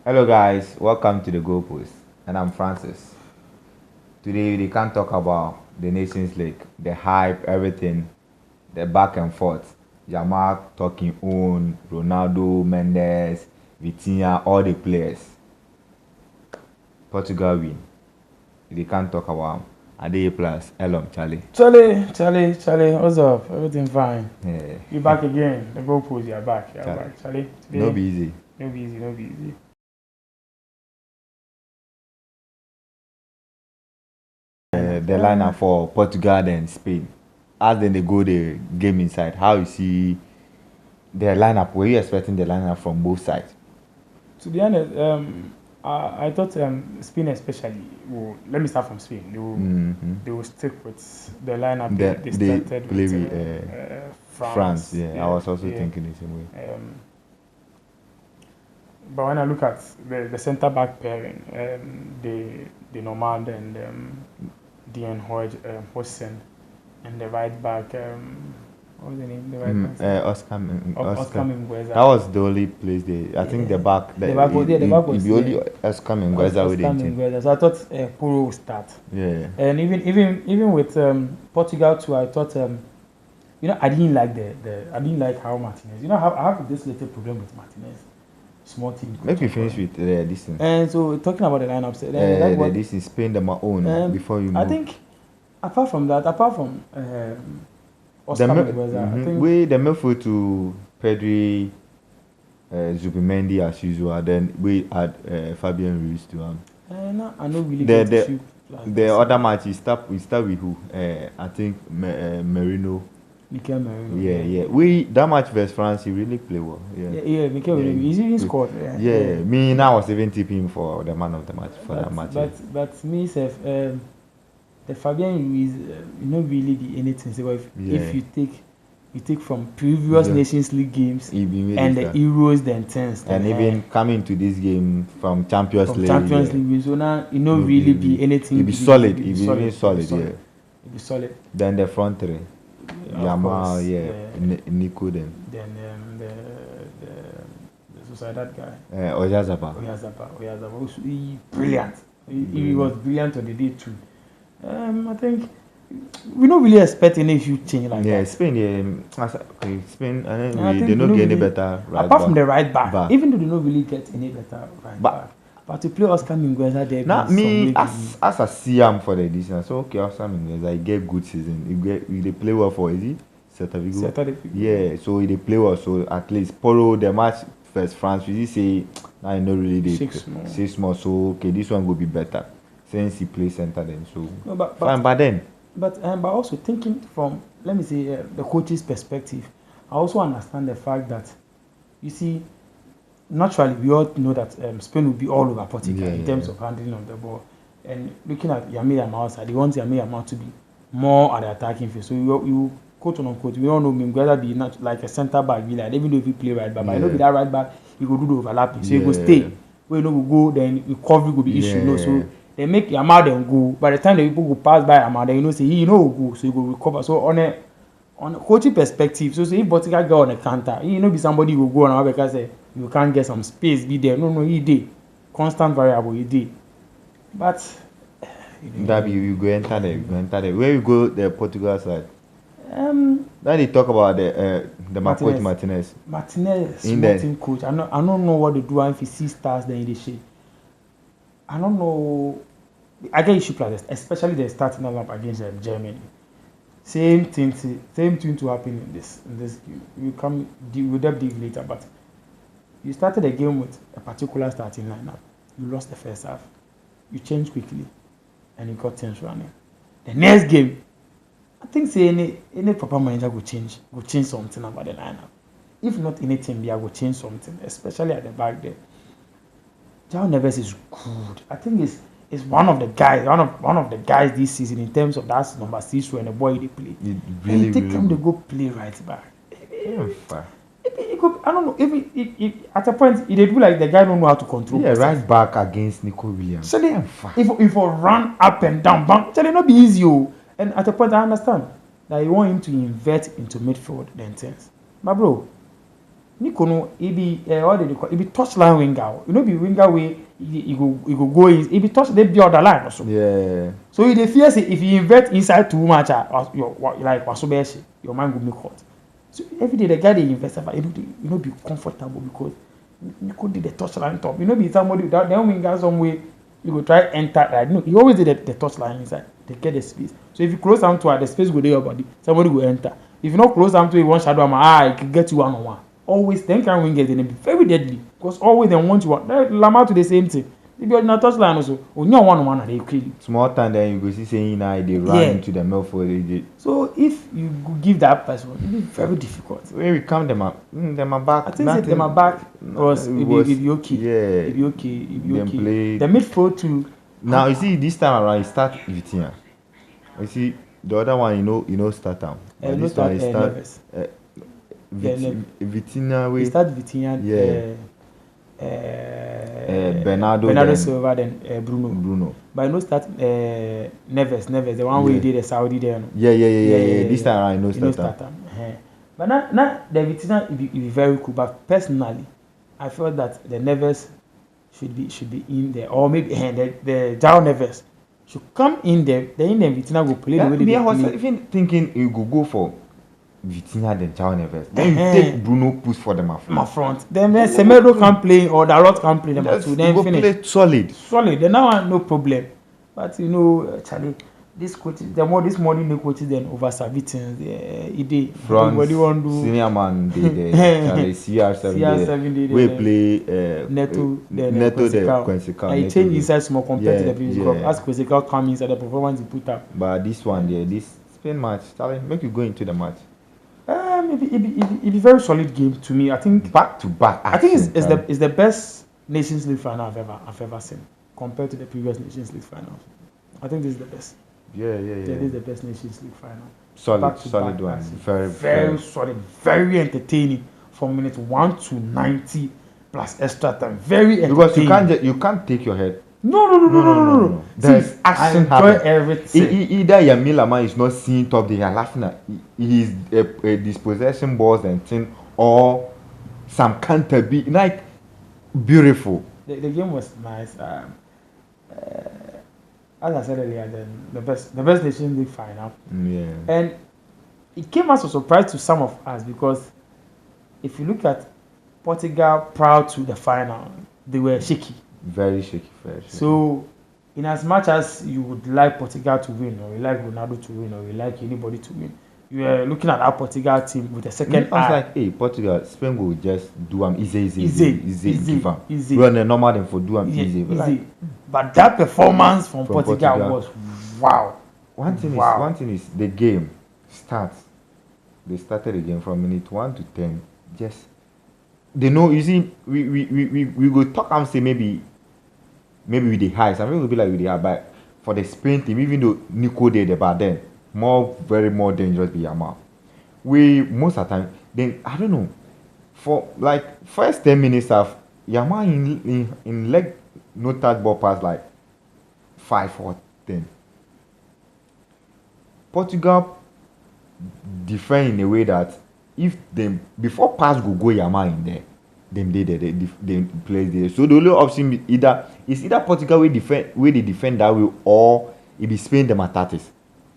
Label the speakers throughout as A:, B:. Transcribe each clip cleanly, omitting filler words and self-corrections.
A: Hello guys, welcome to the Goalpost, and I'm Francis. Today we can talk about the Nations League, the hype, everything, the back and forth. Jamal talking on Ronaldo, Mendes, Vitinha, all the players. Portugal win. They can't talk about them. Ade plus Elom Charlie.
B: Charlie, what's up? Everything fine?
A: Yeah.
B: You back again? The Goalpost, you're back. Charlie. Today,
A: No be easy.
B: No be easy.
A: The lineup for Portugal and Spain. As then they go the game inside, how you see the lineup? Were you expecting the lineup from both sides?
B: To be honest, I thought Spain especially. Let me start from Spain. They will stick with the lineup they started
A: play
B: with
A: France. Yeah, I was also thinking the same way.
B: But when I look at the centre back pairing, the Normand and Dean Hodgson, and the right back, what was the name? The right back?
A: Oscar
B: Mingueza.
A: That was the only place they. I think the back. The back was the only Oscar Mingueza with the
B: So I thought Puro would start.
A: Yeah.
B: And even with Portugal too, I thought I didn't like how Martinez. I have this little problem with Martinez. Small team.
A: Make me finish with this thing.
B: And so talking about the lineups,
A: this is Spain the own before you move.
B: I think apart from Oscar Mingueza, I think
A: the midfield to Pedri, Zubimendi as usual. Then we add Fabian Ruiz to him.
B: I know really
A: the other match we start with who? I think Merino.
B: Mikel Merino.
A: Yeah. That match versus France, he really played well.
B: Yeah. Mikel Merino. He's even scored.
A: Yeah. Me now was even tipping him for the man of the match that match.
B: But me, the Fabian Ruiz, really be anything. So if you take from previous Nations League games and the Euros, then tens,
A: and even coming to this game from Champions League.
B: So now really be anything.
A: It'll be solid. It'll be really solid. Yeah.
B: It'll be solid.
A: Then the front three. Yamal, Nico then.
B: Then the Sociedad guy.
A: Oyarzabal.
B: Was brilliant. He was brilliant on the day too. I think we don't really expect any huge change like that.
A: Yeah, Spain. Spain. They don't get any better.
B: Apart from the right back, even though they don't really get any better right back. But to play Oscar Mingueza there,
A: not me as I see him for the edition. So okay, Oscar Mingueza, he get good season. He play well for Celta Vigo. Yeah, so he play well. So at least Poro the match first France, we say now he not really dey 6 more. So okay, this one will be better since he plays center then. So fine, but
B: also thinking from let me say the coach's perspective, I also understand the fact that you see. Naturally, we all know that Spain will be all over Portugal in terms of handling of the ball. And looking at Lamine Yamal side, they want Lamine Yamal to be more at the attacking field. So you quote unquote, we all know Mingueza be not like a centre back, be like even though if you play right back, but I know with that right back, you go do the overlapping. So you go stay. When you go, then recovery will be issue. So they make Yamal then go. By the time the people go pass by Yamal, then say he go, so you go recover. So on a coaching perspective, so say if Portugal go on a counter, be somebody who go on because say you can't get some space be there. No, he did. Constant variable, he did. But
A: that you go enter there. Where you go the Portugal side? Then they talk about the coach Martinez.
B: Team coach. I don't know what they do if he sees stars then they say. I don't know. I get issue players, especially the starting lineup against Germany. Same thing to happen in this game. We'll dig later, but you started a game with a particular starting lineup. You lost the first half. You changed quickly, and you got things running. The next game, I think any proper manager will change something about the lineup. If not anything, they will change something, especially at the back there. João Neves is good. I think it's one of the guys this season in terms of that number 6 when the boy they play.
A: Really,
B: take him to go play right back. I don't know if at a point it do like the guy don't know how to control.
A: Yeah, right back against Nico Williams.
B: So if run up and down, bang, it not be easy. And at a point I understand that you want him to invert into midfield then things. But bro, Nico no, he be what they call, he be touchline winger. You know, be winger way he go in. He be touch they be on the line also.
A: Yeah.
B: So you dey fear say if you invert inside too much, your like wasobeshi, your mind go make hot. So every day the guy they invest, you know be comfortable because you could do the touchline top. You know be somebody without them winger some way you go try enter right. No, he always did the touchline inside. They get the space. So if you close down to her, the space go there your body. Somebody go enter. If you not close down to it, one shadow, it can get you 1-on-1. Always, them kind of wingers, they be very deadly. Because always they want you one. Lamar to the same thing. If you're in a touchline also, when you're 1-on-1, they kill you.
A: Small time then you go see saying now they run into the middle for the.
B: So if you give that person, it be very difficult.
A: When we come them are back.
B: I think them are back because it be okay.
A: Yeah.
B: It be okay. It be
A: Them
B: okay.
A: play.
B: The midfield too.
A: Now you see this time around you start Vitinha. You see the other one you know start them.
B: No start Neves.
A: Vitinha
B: we start Vitinha.
A: Yeah.
B: Bernardo Silva then
A: Bruno.
B: But I know start Neves the one where he did the Saudi there. No?
A: Yeah. This time around I know start them.
B: But now the Vitinha it be very cool. But personally, I felt that the Neves should be in there, or maybe the João Neves should come in there. Then Vitinha will play the way they play.
A: I was even thinking you could go for Vitinha than João Neves. Then you take Bruno push for them
B: up front. Then Semedo can play or Dalot can play them two. Then finish.
A: Play solid.
B: Then now no problem. But you know, Charlie, this coaches, this morning coaches then over Savitins,
A: France, senior man, Charlie CR7, we play
B: Neto,
A: the Quensical.
B: I change inside small compared to the previous club. As Quensical come inside the performance he put up.
A: But this one, this Spain match, Charlie, make you go into the match.
B: It be very solid game to me. I think
A: back to back.
B: I think it's the best Nations League final I've ever seen compared to the previous Nations League finals. I think this is the best.
A: Yeah.
B: This is the best Nations League final.
A: Solid one.
B: Very solid, very entertaining from minute 1 to 90 plus extra time. Very entertaining.
A: Because you can't take your head.
B: No.
A: There's action happening.
B: Everything.
A: Either Yamil Lamar is not seeing top, they are laughing at. He's a dispossession balls and thing, or some counter be like beautiful.
B: The game was nice. As I said earlier, the best Nations League final.
A: Yeah.
B: And it came as a surprise to some of us because if you look at Portugal prior to the final, they were shaky.
A: Very shaky.
B: So, in as much as you would like Portugal to win, or you like Ronaldo to win, or you like anybody to win, you are looking at our Portugal team with a second
A: I was like, hey, Portugal, Spain will just do them easy. Give them.
B: Easy.
A: Well, the normal them for do them easy.
B: But that performance from Portugal was wow.
A: One thing is the game starts. They started the game from minute 1 to 10. Just they know. You see, we go talk and say maybe with the highs. I mean, we'll be like with the high, but for the Spain team, even though Nico did it, but then very more dangerous be Yamal. We most of the time, then I don't know. For like first 10 minutes of Yamal in leg no touch ball pass like 5 or 10. Portugal defend in a way that if them before pass go Yamal in there, them they play there. So the only option is either Portugal will they defend that way, or it be Spain them attackers.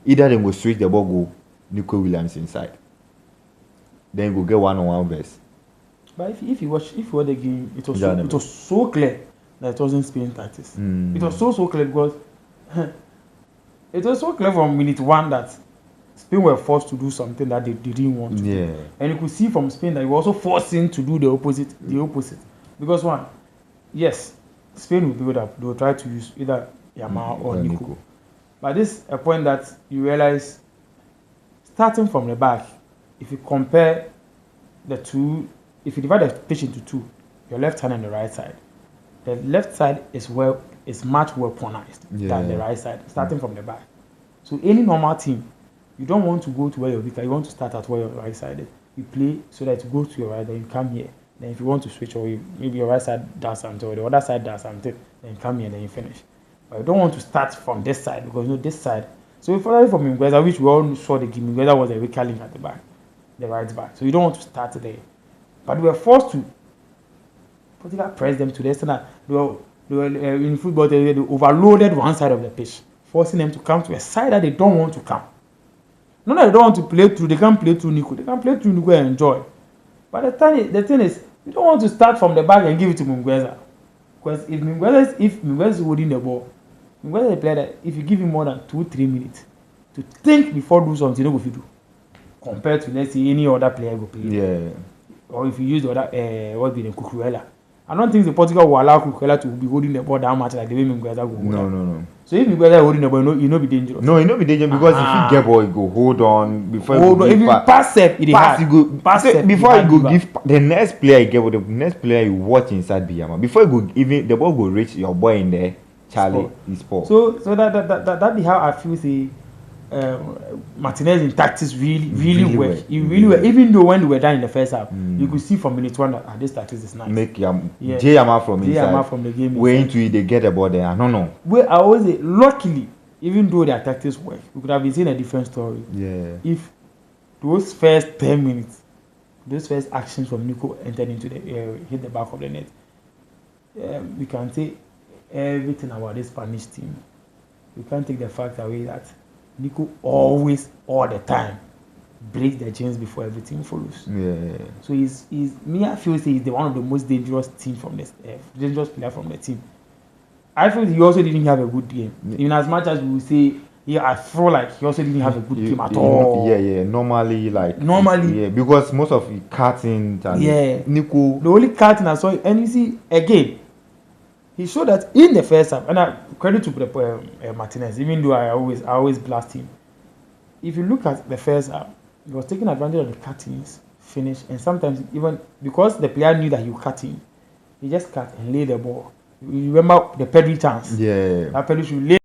A: Either them go switch the ball, go Nico Williams inside. Then go get 1-on-1 verse.
B: But if you watch the game, it was so clear that it wasn't Spain tactics. It was so clear because it was so clear from minute 1 that Spain were forced to do something that they didn't want to do. And you could see from Spain that they were also forcing to do the opposite. Because one, yes, Spain will build up. They will try to use either Yamal or Nico. But this is a point that you realize, starting from the back, if you compare the two, if you divide the pitch into two, your left hand and the right side, the left side is much weaponized than the right side, starting from the back. So any normal team, you don't want to go to where you're weaker. You want to start at where your right side is. You play so that you go to your right, then you come here. Then if you want to switch, or maybe your right side does something, or the other side does something, then you come here, then you finish. But you don't want to start from this side, because you know this side. So if from Migueza, which we all saw the game, Migueza was a weaker link at the back, the right back. So you don't want to start there. but we were forced to Portugal press them to the extent that they were in football they overloaded one side of the pitch, forcing them to come to a side that they don't want to come. Not that they don't want to play through, they can't play through Nico. They can play through Nico and enjoy. But the thing is, you don't want to start from the back and give it to Mungueza. Because if Mungueza is holding the ball, Mungueza is a player that if you give him more than 2-3 minutes to think before do something, you know what you do. Compared to, let's say, any other player go play.
A: Yeah.
B: Or if you use the other, what be the Cucurella. I don't think the Portugal will allow Cucurella to be holding the ball that much like the way Mungueza go.
A: No.
B: So if Mungueza is holding the ball, you know be dangerous.
A: No, you know be dangerous because if you get ball, you go hold on before
B: hold on. If you pass it,
A: you go pass it before you go give the next player you get with the next player you watch inside Biyama. Before you go even the ball go reach your boy in there, Charlie is poor.
B: So that be how I feel say Martinez in tactics really work. He really work. Even though when they were down in the first half, you could see from minute one that this tactics is nice.
A: Make J-Yama from inside.
B: From the game.
A: Way into it, they get the ball there. I don't know.
B: Well, I always say, luckily, even though their tactics work, we could have been seeing a different story.
A: Yeah.
B: If those first 10 minutes, those first actions from Nico entered into the hit the back of the net, we can say everything about this Spanish team. We can't take the fact away that Nico always, all the time, breaks the chains before everything follows.
A: Yeah.
B: So I feel he's the one of the most dangerous team from this dangerous player from the team. I feel he also didn't have a good game. Even as much as we will say, I feel like he also didn't have a good game at all.
A: Yeah. Normally. Yeah, because most of the cutting and Nico.
B: The only cutting I saw, and you see again, he showed that in the first half, and I credit to Martinez, even though I always blast him. If you look at the first half, he was taking advantage of the cuttings, finish, and sometimes even because the player knew that he was cutting, he just cut and lay the ball. You remember the Pedri chance?
A: Yeah.
B: That Pedri should lay